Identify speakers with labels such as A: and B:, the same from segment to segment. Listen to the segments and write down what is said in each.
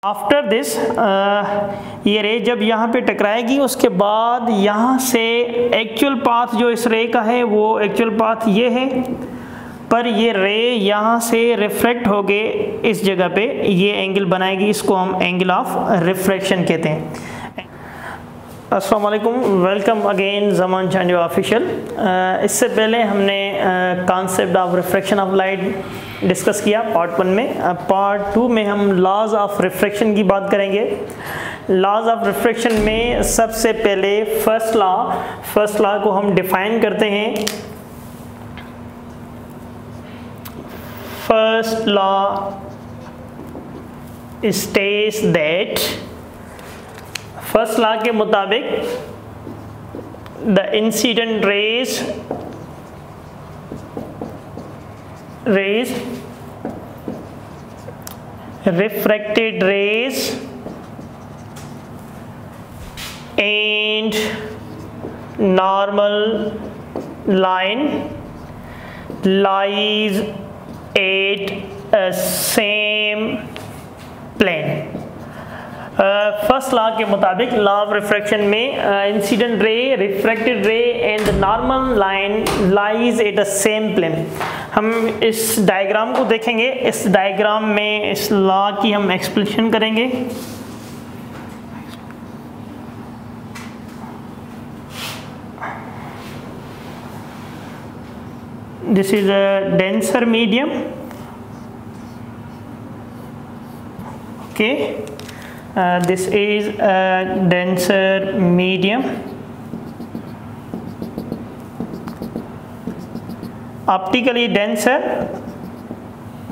A: After this ये रे जब यहाँ पे टकराएगी उसके बाद यहाँ से एक्चुअल पाथ जो इस रे का है वो एक्चुअल पाथ ये है, पर ये रे यहाँ से रिफ्लेक्ट होके इस जगह पे ये एंगल बनाएगी, इसको हम एंगल ऑफ रिफ्रैक्शन कहते हैं। अस्सलाम वालेकुम, वेलकम अगेन ज़मान चांदी ऑफिशियल। इससे पहले हमने concept of refraction of light discuss किया पार्ट 1 में। पार्ट 2 में हम लॉज ऑफ रिफ्रैक्शन की बात करेंगे। लॉज ऑफ रिफ्रैक्शन में सबसे पहले फर्स्ट लॉ को हम डिफाइन करते हैं। First law states that, first law के मुताबिक the incident raise refracted rays and normal line lies at a same plane। First law के मुताबिक लॉ ऑफ रिफ्रैक्शन में incident ray, refracted ray and normal line lies at the same plane. हम इस diagram को देखेंगे, इस diagram में इस लॉ की हम एक्सप्लेनेशन करेंगे। This is a denser medium, okay. This is a denser medium, optically denser.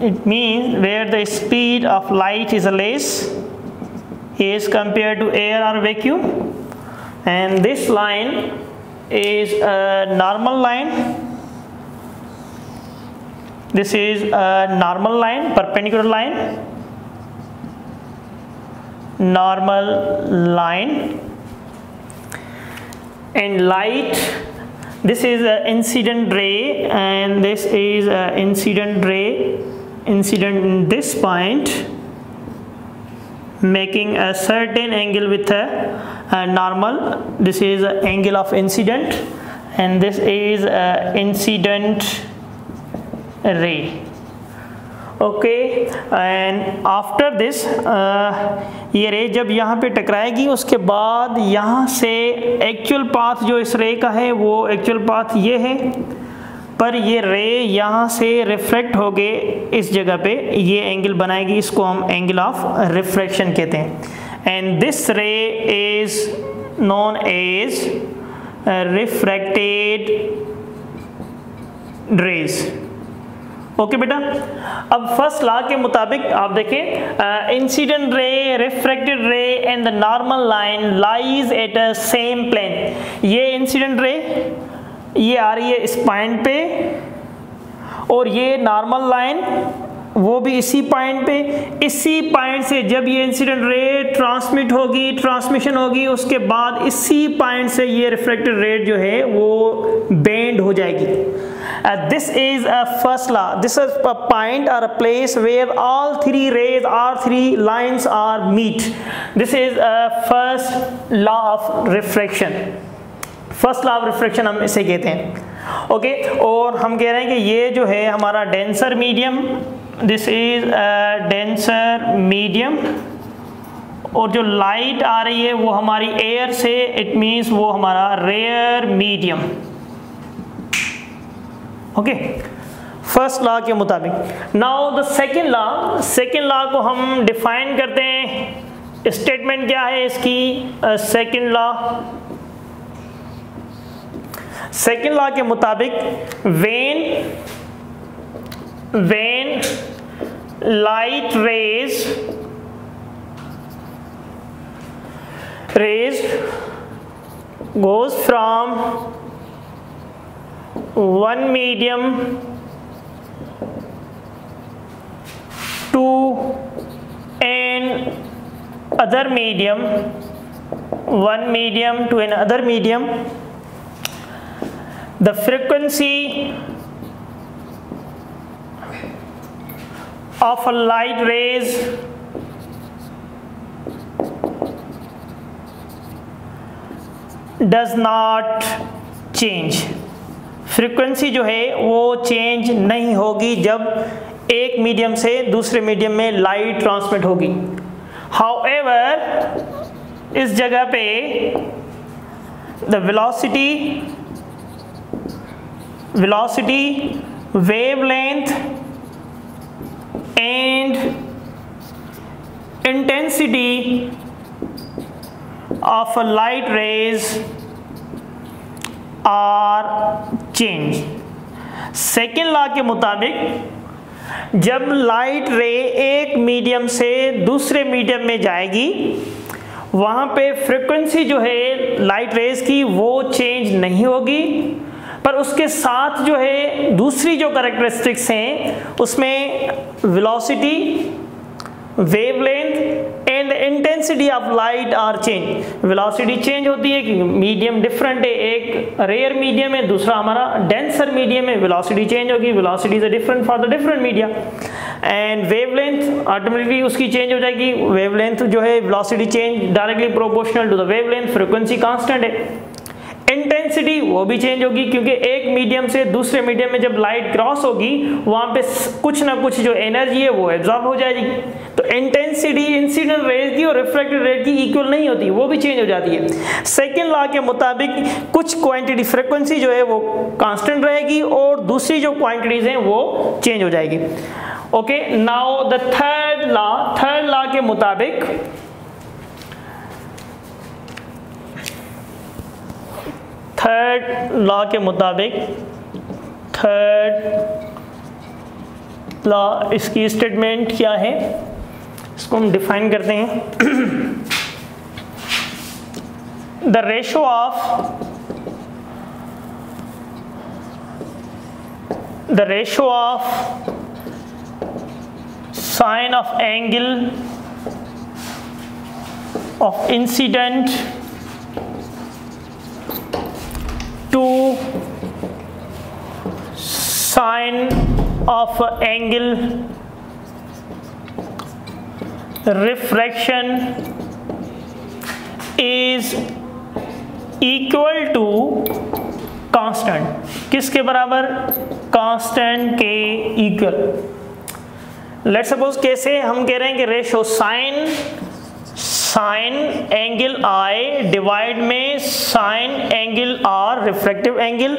A: It means where the speed of light is less is compared to air or vacuum, and this line is a normal line. This is a normal line, perpendicular line, normal line, and light, this is an incident ray and this is an incident ray, incident in this point, making a certain angle with a normal. This is an angle of incident and this is an incident ray, okay. And after this ये रे जब यहाँ पे टकराएगी उसके बाद यहाँ से actual path जो इस रे का है वो एक्चुअल पाथ ये है, पर ये रे यहाँ से रिफ्लेक्ट होके इस जगह पे ये एंगल बनाएगी, इसको हम एंगल ऑफ रिफ्रैक्शन कहते हैं। And this ray is known as refracted rays, okay बेटा। अब फर्स्ट लॉ के मुताबिक आप देखें, incident ray, refracted ray and the normal line lies at a same plane. ये इंसिडेंट रे ये आ रही है इस पॉइंट पे और ये नॉर्मल लाइन वो भी इसी पॉइंट पे। इसी पॉइंट से जब ये इंसिडेंट रे ट्रांसमिट होगी, ट्रांसमिशन होगी, उसके बाद इसी पॉइंट से ये रिफ्रैक्टेड रे जो है वो बेंड हो जाएगी। This is a first law. This is a point or a place where all three rays, all three lines are meet. This is a first law of refraction. First law of refraction हम इसे कहते हैं, okay. और हम कह रहे हैं कि ये जो है हमारा denser medium, this is a denser medium, और जो लाइट आ रही है वो हमारी एयर से, इट मीन्स वो हमारा rare medium, okay. First law के मुताबिक नाउ द सेकेंड लॉ को हम डिफाइन करते हैं। स्टेटमेंट क्या है इसकी? सेकेंड लॉ के मुताबिक when light rays goes from one medium to an other medium, one medium to another medium, the frequency of a light rays does not change, frequency जो है वो चेंज नहीं होगी जब एक मीडियम से दूसरे मीडियम में लाइट ट्रांसमिट होगी। हाउएवर इस जगह पे the velocity, wavelength and intensity of light rays are change. Second law के मुताबिक जब लाइट रे एक मीडियम से दूसरे मीडियम में जाएगी वहाँ पे फ्रीक्वेंसी जो है लाइट रेज की वो चेंज नहीं होगी, पर उसके साथ जो है दूसरी जो कैरेक्टरिस्टिक्स हैं उसमें velocity, wavelength and intensity of light are change. Velocity change होती है कि मीडियम डिफरेंट है, एक रेयर मीडियम है दूसरा हमारा डेंसर मीडियम है, वेलोसिटी चेंज होगी, velocity is different for the different media. And wavelength automatically उसकी चेंज हो जाएगी, वेवलेंथ जो है velocity change directly proportional to the wavelength, frequency constant है। इंटेंसिटी वो भी चेंज होगी क्योंकि एक मीडियम से दूसरे मीडियम में जब लाइट क्रॉस होगी वहां पे कुछ ना कुछ जो एनर्जी है वो एब्जॉर्ब हो जाएगी, तो इंटेंसिटी इंसिडेंट रेज की और रिफ्रैक्टेड रेज की इक्वल नहीं होती, वो भी चेंज हो जाती है। सेकेंड लॉ के मुताबिक कुछ क्वांटिटी फ्रीक्वेंसी जो है वो कांस्टेंट रहेगी और दूसरी जो क्वांटिटीज हैं वो चेंज हो जाएगी। Okay, now the third law के मुताबिक थर्ड लॉ इसकी स्टेटमेंट क्या है इसको हम डिफाइन करते हैं। The ratio of sine of angle of incident to sine of angle refraction is equal to constant। किसके बराबर? कांस्टेंट के इक्वल। लेट्स सपोज कैसे हम कह रहे हैं कि ratio sine angle I divide में sine angle R refractive angle,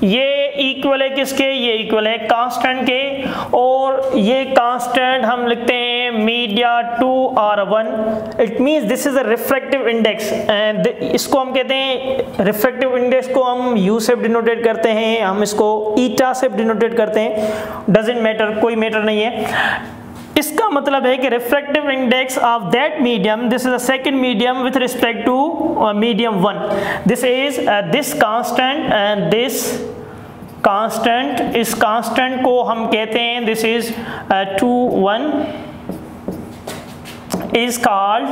A: ये इक्वल है किसके? ये इक्वल है कांस्टेंट के, और ये कांस्टेंट हम लिखते हैं media 2r1। It means this is a refractive index, and इसको हम कहते हैं रिफ्रैक्टिव इंडेक्स को हम u से डिनोटेट करते हैं, हम इसको ईटा से डिनोटेट करते हैं, डजंट मैटर, कोई मैटर नहीं है। इसका मतलब है कि refractive index of that medium, this is a second medium with respect to medium 1, this is this constant, and this constant, इस कांस्टेंट को हम कहते हैं this is 2 1 is called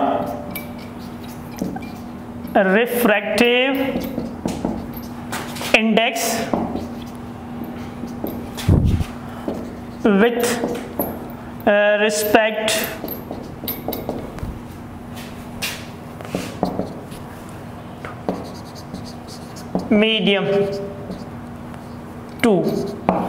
A: refractive index with respect medium 2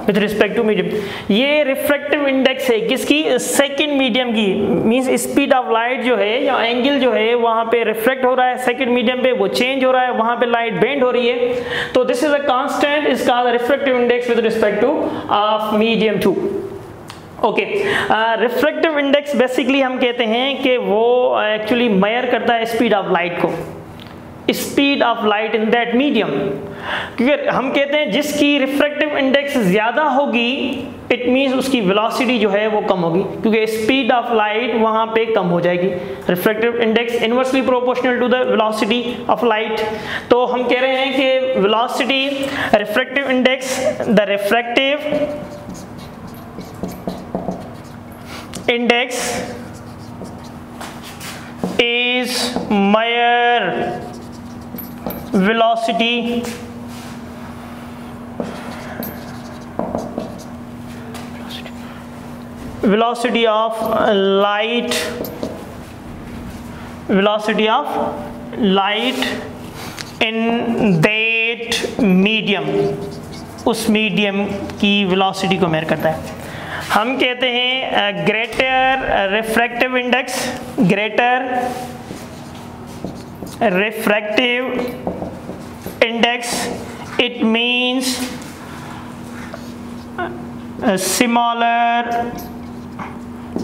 A: with respect to medium। ये refractive index है किसकी? Second medium की, means speed of light जो है या एंगल जो है वहां पे रिफ्लेक्ट हो रहा है, सेकंड मीडियम पे वो चेंज हो रहा है, वहां पे लाइट बेंड हो रही है, तो this is a constant, is called refractive index with respect two of medium 2। Okay, refractive index basically हम कहते हैं कि वो एक्चुअली मेजर करता है स्पीड ऑफ लाइट को, speed of light in that medium, क्योंकि हम कहते हैं जिसकी रिफ्रैक्टिव इंडेक्स ज़्यादा होगी इट मीन्स उसकी वेलोसिटी जो है वो कम होगी, क्योंकि स्पीड ऑफ लाइट वहाँ पे कम हो जाएगी। Refractive index inversely proportional to the velocity of light, तो हम कह रहे हैं कि velocity refractive index, the refractive index is measure velocity of light in that medium, उस मीडियम की वेलोसिटी को मेजर करता है। हम कहते हैं greater refractive index, greater refractive index, it means smaller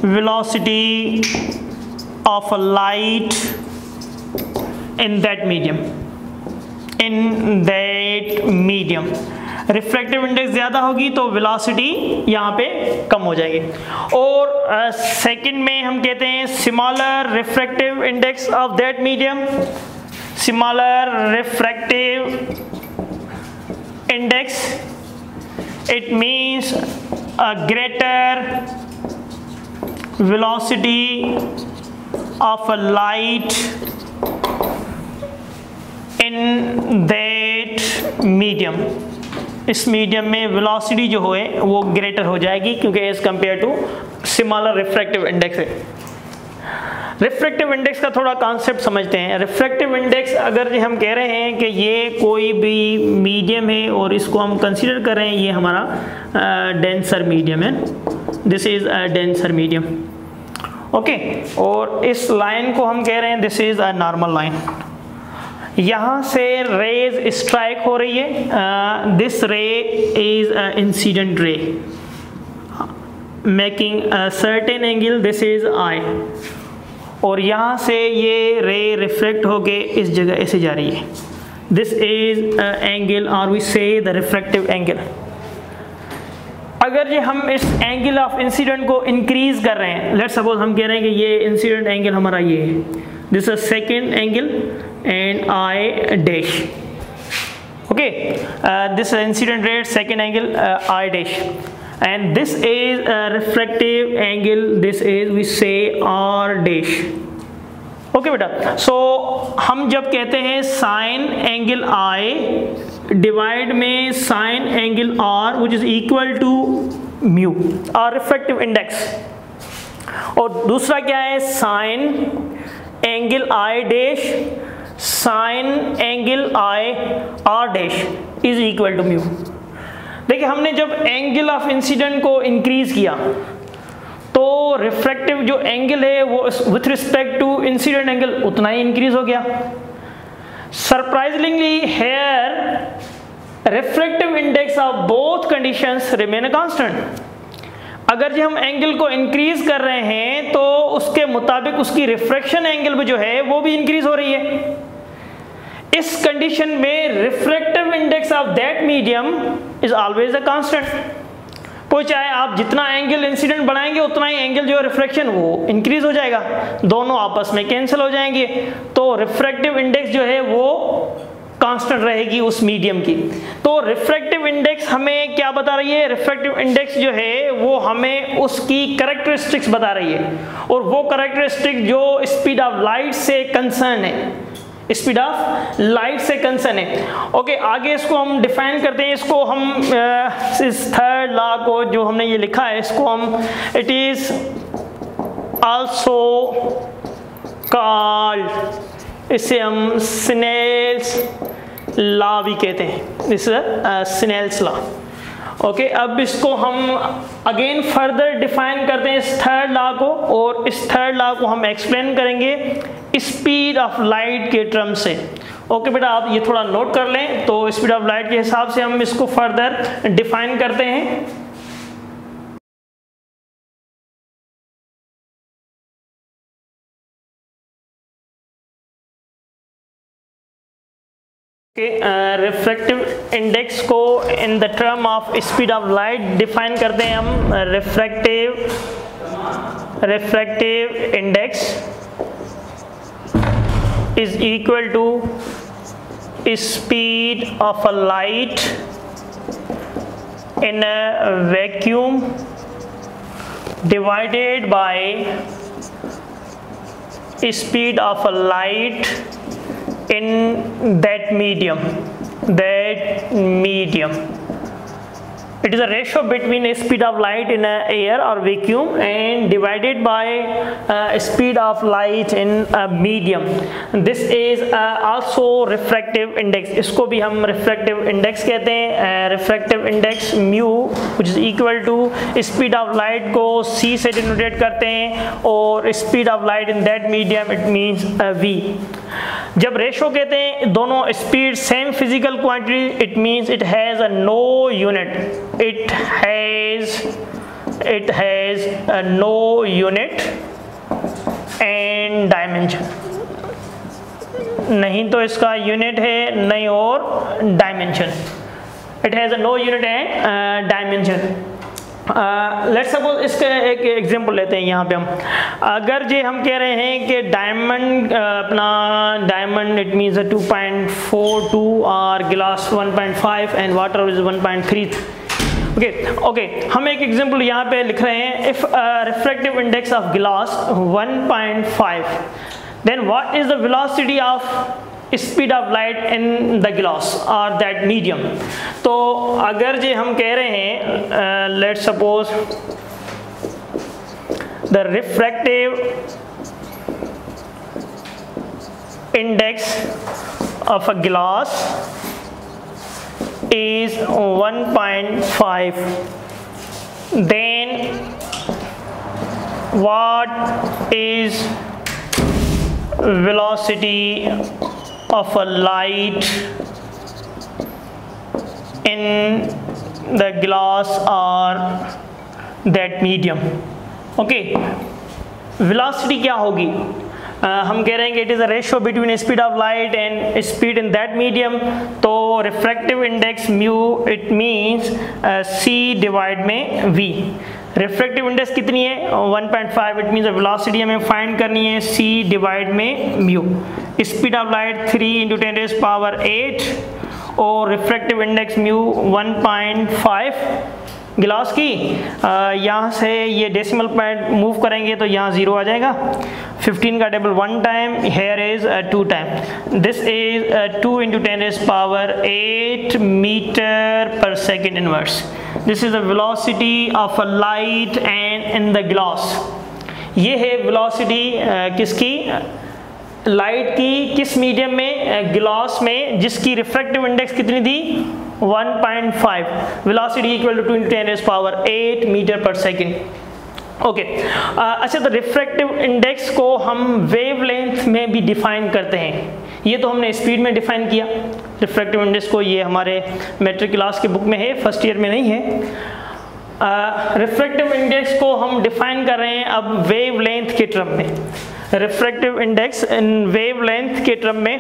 A: velocity of a light in that medium, in that medium। Refractive index ज़्यादा होगी तो वेलोसिटी यहाँ पे कम हो जाएगी। और सेकंड में हम कहते हैं smaller refractive index of that medium, smaller refractive index, it means a greater velocity of a light in that medium। इस मीडियम में वेलोसिटी जो है वो ग्रेटर हो जाएगी क्योंकि as compare to smaller refractive index है। रिफ्रैक्टिव इंडेक्स का थोड़ा कॉन्सेप्ट समझते हैं। रिफ्रैक्टिव इंडेक्स अगर हम कह रहे हैं कि ये कोई भी मीडियम है और इसको हम कंसीडर कर रहे हैं ये हमारा डेंसर मीडियम है, this is a denser medium, okay. और इस लाइन को हम कह रहे हैं this is a normal line. यहाँ से रेज स्ट्राइक हो रही है, दिस रे is a incident ray making a certain angle, this is I. और यहाँ से ये रे रिफ्लेक्ट होके इस जगह ऐसे जा रही है, दिस इज एंगल और वी से द रिफ्रैक्टिव एंगल। अगर ये हम इस एंगल ऑफ इंसिडेंट को इंक्रीज कर रहे हैं, लेट्स सपोज हम कह रहे हैं कि ये इंसिडेंट एंगल हमारा ये है, this is second angle and I dash, okay, this incident ray second angle I dash and this is a refractive angle, this is we say R dash, okay बेटा। सो हम जब कहते हैं sine angle I divide में sine angle R which is equal to mu और refractive index, और दूसरा क्या है sine angle I dash sine angle I R dash is equal to mu. देखिए हमने जब एंगल ऑफ इंसिडेंट को इंक्रीज किया तो रिफ्रैक्टिव जो एंगल है वो with respect to incident angle उतना ही इंक्रीज हो गया। Surprisingly hair refractive index of both conditions remain constant. अगर जो हम एंगल को इंक्रीज कर रहे हैं तो उसके मुताबिक उसकी रिफ्रैक्शन एंगल भी जो है वो भी इंक्रीज हो रही है। इस कंडीशन में refractive index of that medium is always a constant. कोई चाहे आप जितना एंगल इंसिडेंट बढ़ाएंगे उतना ही एंगल जो है रिफ्रैक्शन वो इंक्रीज हो जाएगा, दोनों आपस में कैंसिल हो जाएंगे, तो रिफ्रैक्टिव इंडेक्स जो है वो कांस्टेंट रहेगी उस मीडियम की। तो रिफ्रैक्टिव इंडेक्स हमें क्या बता रही है? रिफ्रैक्टिव इंडेक्स जो है वो हमें उसकी कैरेक्टरिस्टिक्स बता रही है, और वो कैरेक्टरिस्टिक जो स्पीड ऑफ लाइट से कंसर्न है, स्पीड ऑफ लाइट से कंसर्न है। ओके, आगे इसको हम डिफाइन करते हैं। इसको हम इस थर्ड लॉ को जो हमने ये लिखा है इसको हम इट इज आल्सो कॉल्ड, इसे हम स्नेल्स लॉ भी कहते हैं, दिस स्नेल्स लॉ। ओके, अब इसको हम अगेन फर्दर डिफाइन करते हैं इस थर्ड लॉ को, और इस थर्ड लॉ को हम एक्सप्लेन करेंगे स्पीड ऑफ लाइट के टर्म से। ओके बेटा, आप ये थोड़ा नोट कर लें, तो स्पीड ऑफ लाइट के हिसाब से हम इसको फर्दर डिफाइन करते हैं। रिफ्रैक्टिव इंडेक्स को in the term of speed of light define करते हैं हम। Refractive index is equal to speed of a light in a vacuum divided by speed of a light in that medium, It is a ratio between speed of light in air or vacuum and divided by speed of light in a medium. This is also refractive index. इसको भी हम refractive index कहते हैं. Refractive index mu which is equal to speed of light को c से denote करते हैं और speed of light in that medium it means v. जब रेशो कहते हैं दोनों speed same physical quantity, it means it has a no unit, it has a no unit and dimension. नहीं तो इसका यूनिट है नहीं और dimension. It has a no unit and dimension. Let's suppose इसका एक एग्जांपल लेते हैं. यहाँ पे हम अगर जे हम कह रहे हैं कि डायमंड अपना डायमंड इट मीन्स 2.42 और glass 1.5 and water is 1.3. Okay हम एक एग्जांपल यहाँ पे लिख रहे हैं. If refractive index of glass 1.5 then what is the velocity of speed of light in the glass और दैट मीडियम. तो अगर जे हम कह रहे हैं let's suppose the refractive index of a glass is 1.5, then what is velocity of a light in the glass or that medium? Okay, velocity क्या होगी? हम कह रहे हैं कि it is a ratio between speed of light and speed in that medium. तो refractive index mu it means c divide में v. Refractive index कितनी है 1.5, इट मींस वेलोसिटी हमें फाइंड करनी है सी डिवाइड में म्यू. स्पीड ऑफ लाइट 3 × 10⁸ और refractive index mu 1.5 गिलास की. यहाँ से ये डेसिमल पॉइंट मूव करेंगे तो यहाँ 0 आ जाएगा. 15 का table 1 time, here is 2 time. This is 2 × 10⁸ metre पर second inverse. This is the velocity of a light and in the glass. ये है वेलोसिटी किसकी, लाइट की, किस मीडियम में, ग्लास में, जिसकी रिफ्रैक्टिव इंडेक्स कितनी थी 1.5. वेलोसिटी इक्वल टू 2 × 10⁸ मीटर पर सेकेंड. ओके अच्छा, तो रिफ्रैक्टिव इंडेक्स को हम वेवलेंथ में भी डिफाइन करते हैं. ये तो हमने स्पीड में डिफाइन किया रिफ्रैक्टिव इंडेक्स को, ये हमारे मैट्रिक क्लास के बुक में है, फर्स्ट ईयर में नहीं है. रिफ्रैक्टिव इंडेक्स को हम डिफाइन कर रहे हैं अब वेवलेंथ के टर्म में. रिफ्रैक्टिव इंडेक्स इन वेवलेंथ के टर्म में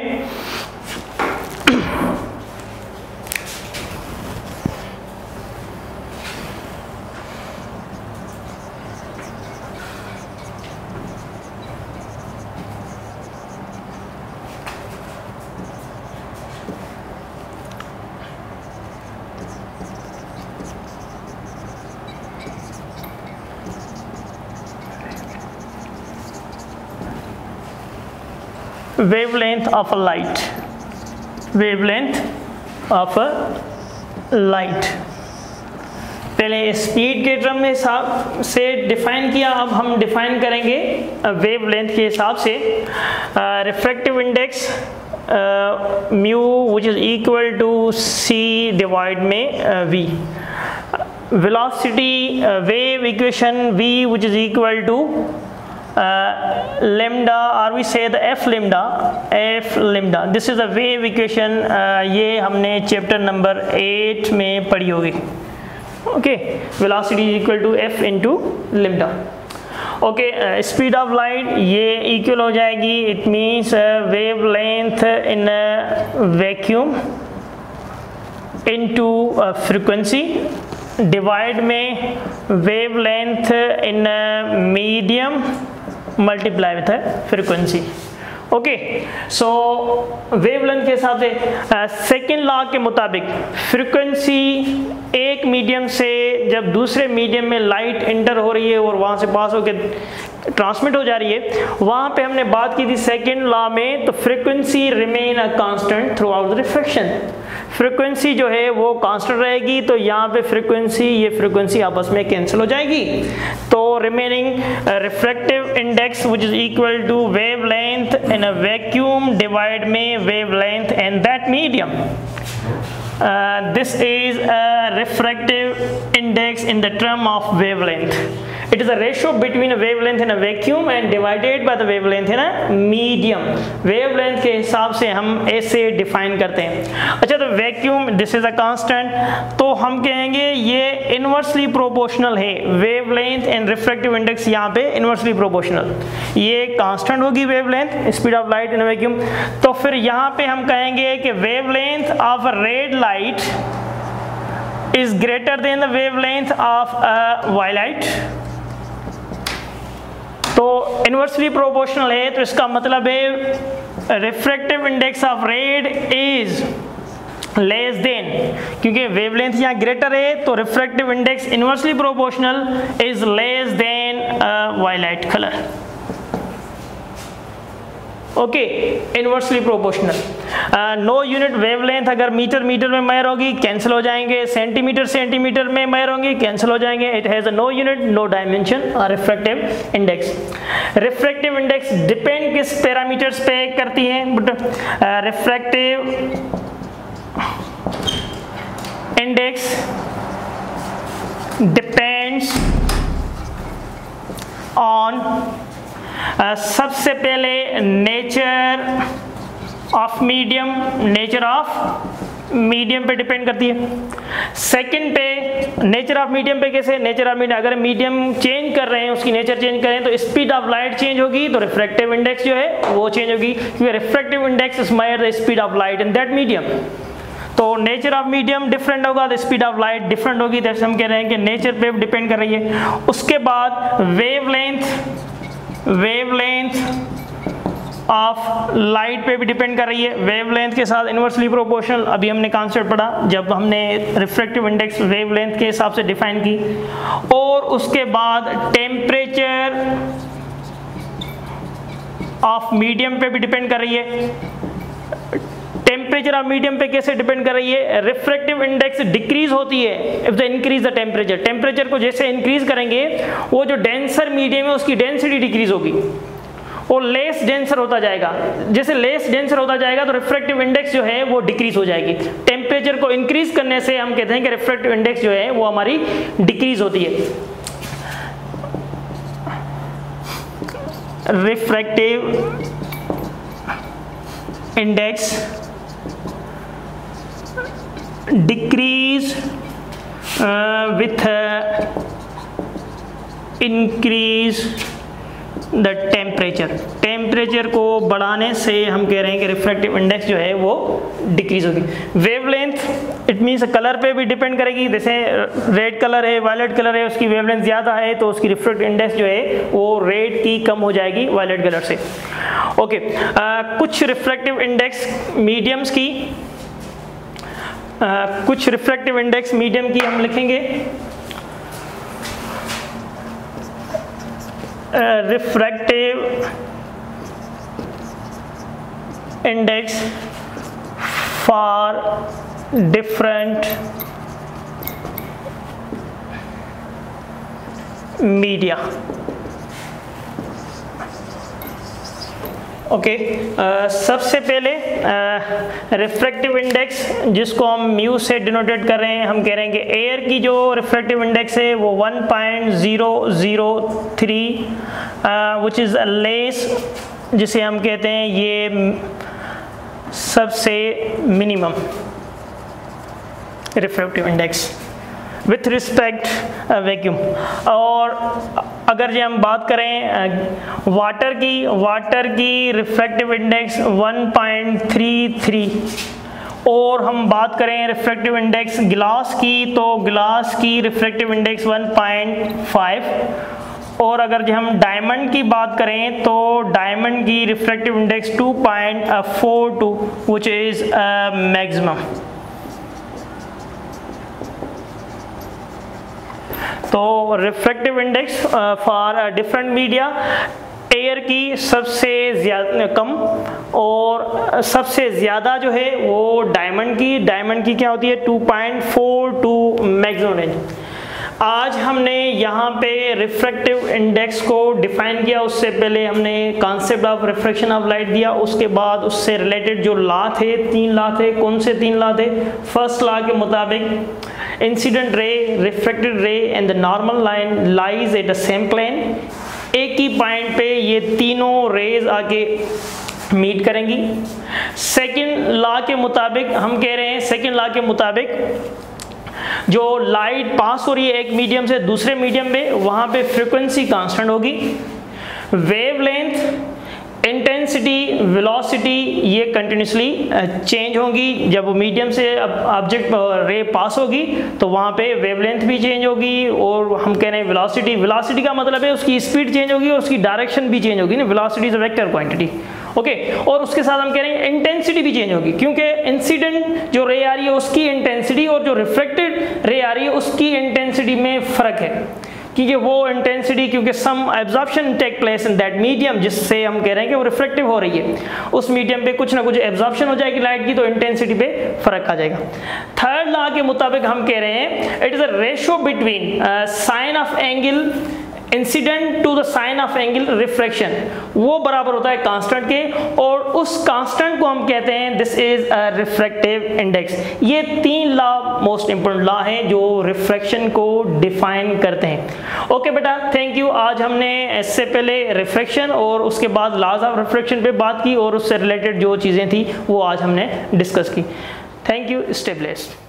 A: wavelength of a light, wavelength of a light. पहले स्पीड के टर्म में हिसाब से डिफाइन किया, अब हम डिफाइन करेंगे वेवलेंथ के हिसाब से. Refractive index mu which is equal to c divide में v. Velocity wave equation v which is equal to lambda, or we say the f lambda. This is a wave equation. ये हमने chapter number 8 में पढ़ी होगी. Okay, velocity equal to f into lambda. Okay, speed of light ये equal हो जाएगी, it means wavelength in vacuum into frequency divide में wavelength in medium multiply with frequency. Okay, so wavelength के हिसाब से second law के मुताबिक frequency एक मीडियम से जब दूसरे मीडियम में लाइट एंटर हो रही है और वहाँ से पास होकर ट्रांसमिट हो जा रही है, वहां पे हमने बात की थी सेकंड लॉ में, तो frequency remain a constant through out the reflection, frequency जो है वो कांस्टेंट रहेगी, तो यहाँ पे फ्रीक्वेंसी, ये फ्रीक्वेंसी आपस में कैंसिल हो जाएगी, तो remaining refractive index which is equal to wavelength in a vacuum divide में wavelength in that medium. This is a refractive index in the term of wavelength. It is a ratio between a wavelength in a vacuum and divided by the wavelength in a medium. Wavelength के हिसाब से हम ऐसे define करते हैं. अच्छा, तो vacuum this is a constant, तो हम कहेंगे ये इनवर्सली प्रोपोर्शनल है. वेवलेंथ एंड रिफ्रैक्टिव इंडेक्स यहाँ पे इनवर्सली प्रोपोर्शनल, ये कांस्टेंट होगी wavelength, speed of light in vacuum. तो फिर यहाँ पे हम कहेंगे कि wavelength of a red light is greater than the wavelength of a violet. तो इनवर्सली प्रोपोर्शनल है, तो इसका मतलब है refractive index of red is less then, क्योंकि वेवलेंथ यहाँ ग्रेटर है तो refractive index inversely proportional is less than violet colour. Okay, inversely proportional. No unit wavelength अगर मीटर मीटर में मेजर होगी कैंसिल हो जाएंगे, सेंटीमीटर सेंटीमीटर में मेजर होंगी कैंसिल हो जाएंगे. It has a no unit, no dimension और refractive index. Refractive index depend किस पैरामीटर्स पे करती है? रिफ्रैक्टिव इंडेक्स डिपेंड्स ऑन सबसे पहले nature of medium, nature of medium पे डिपेंड करती है. सेकंड पे नेचर ऑफ मीडियम पे कैसे? नेचर ऑफ मीडियम, अगर मीडियम चेंज कर रहे हैं, उसकी नेचर चेंज करें तो स्पीड ऑफ लाइट चेंज होगी, तो रिफ्रैक्टिव इंडेक्स जो है वो चेंज होगी, क्योंकि refractive index is measure the speed of light in that medium. तो नेचर ऑफ मीडियम डिफरेंट होगा तो स्पीड ऑफ लाइट डिफरेंट होगी, जैसे हम कह रहे हैं कि नेचर पे डिपेंड कर रही है. उसके बाद वेवलेंथ ऑफ लाइट पे भी डिपेंड कर रही है, वेवलेंथ के साथ इनवर्सली प्रोपोर्शनल. अभी हमने कॉन्सेप्ट पढ़ा जब हमने रिफ्रैक्टिव इंडेक्स वेवलेंथ के हिसाब से डिफाइन की. और उसके बाद टेम्परेचर ऑफ मीडियम पे भी डिपेंड कर रही है. टेम्परेचर ऑफ मीडियम पे कैसे डिपेंड कर रही है? रिफ्रैक्टिव इंडेक्स डिक्रीज होती है if the increase the temperature. Temperature को जैसे इंक्रीज करेंगे वो जो डेंसर मीडियम है उसकी डेंसिटी डिक्रीज होगी, वो लेस डेंसर होता जाएगा. जैसे लेस डेंसर होता जाएगा तो रिफ्रैक्टिव इंडेक्स जो है वो डिक्रीज हो जाएगी. टेम्परेचर को इंक्रीज करने से हम कहते हैं कि रिफ्रैक्टिव इंडेक्स जो है वो हमारी डिक्रीज होती है. Refractive index decrease with increase the temperature. Temperature को बढ़ाने से हम कह रहे हैं कि रिफ्रैक्टिव इंडेक्स जो है वो डिक्रीज होगी. वेवलेंथ इट मीन्स कलर पे भी डिपेंड करेगी. जैसे रेड कलर है, वायलेट कलर है, उसकी वेवलेंथ ज़्यादा है तो उसकी रिफ्रैक्टिव इंडेक्स जो है वो रेड की कम हो जाएगी वायलेट कलर से. ओके, कुछ रिफ्रैक्टिव इंडेक्स मीडियम्स की, कुछ रिफ्रैक्टिव इंडेक्स मीडियम की हम लिखेंगे. Refractive index for different media. Okay, सबसे पहले रिफ्रैक्टिव इंडेक्स जिसको हम म्यू से डिनोटेट कर रहे हैं, हम कह रहे हैं कि एयर की जो रिफ्रैक्टिव इंडेक्स है वो 1.003 विच इज़ लेस, जिसे हम कहते हैं ये सबसे minimum refractive index with respect vacuum. और अगर जो हम बात करें वाटर की रिफ्रैक्टिव इंडेक्स 1.33, और हम बात करें रिफ्रैक्टिव इंडेक्स ग्लास की, तो ग्लास की रिफ्रैक्टिव इंडेक्स 1.5. और अगर जो हम डायमंड की बात करें तो डायमंड की refractive index 2.42 which is maximum. तो refractive index for different media, air की सबसे ज़्यादा कम और सबसे ज़्यादा जो है वो डायमंड की क्या होती है 2.42 मैक्सिमम रेंज। आज हमने यहाँ पे रिफ्रैक्टिव इंडेक्स को डिफाइन किया, उससे पहले हमने concept of refraction of light दिया, उसके बाद उससे रिलेटेड जो लॉ थे 3 लॉ थे। कौन से 3 लॉ थे? फर्स्ट लॉ के मुताबिक incident ray, refracted ray and the normal line lies at the same plane. एक ही पॉइंट पे ये तीनों रेज आके मीट करेंगी। सेकंड लॉ के मुताबिक हम कह रहे हैं, सेकंड लॉ के मुताबिक जो लाइट पास हो रही है एक मीडियम से दूसरे मीडियम पे, वहां पे फ्रीक्वेंसी कांस्टेंट होगी, वेवलेंथ, इंटेंसिटी, वेलोसिटी ये कंटिन्यूसली चेंज होंगी। जब मीडियम से ऑब्जेक्ट रे पास होगी तो वहाँ पे वेवलेंथ भी चेंज होगी, और हम कह रहे हैं वेलोसिटी का मतलब है उसकी स्पीड चेंज होगी और उसकी डायरेक्शन भी चेंज होगी ना, velocity is a vector quantity, okay. और उसके साथ हम कह रहे हैं इंटेंसिटी भी चेंज होगी, क्योंकि इंसिडेंट जो रे आ रही है उसकी इंटेंसिटी और जो रिफ्लेक्टेड रे आ रही है उसकी इंटेंसिटी में फर्क है, क्योंकि वो इंटेंसिटी, क्योंकि some absorption take place in that medium, जिससे हम कह रहे हैं कि वो रिफ्लेक्टिव हो रही है, उस मीडियम पे कुछ ना कुछ एब्जॉर्प्शन हो जाएगी लाइट की, तो इंटेंसिटी पे फर्क आ जाएगा। थर्ड लॉ के मुताबिक हम कह रहे हैं it is a ratio between sine of angle incident to the sine of angle refraction, वो बराबर होता है कांस्टेंट के, और उस कांस्टेंट को हम कहते हैं this is a refractive index. ये 3 लॉ मोस्ट इंपोर्टेंट लॉ हैं जो रिफ्रैक्शन को डिफाइन करते हैं। ओके बेटा, थैंक यू। आज हमने इससे पहले रिफ्रैक्शन और उसके बाद लॉज ऑफ रिफ्रैक्शन पे बात की, और उससे रिलेटेड जो चीज़ें थी वो आज हमने डिस्कस की। Thank you, stay blessed.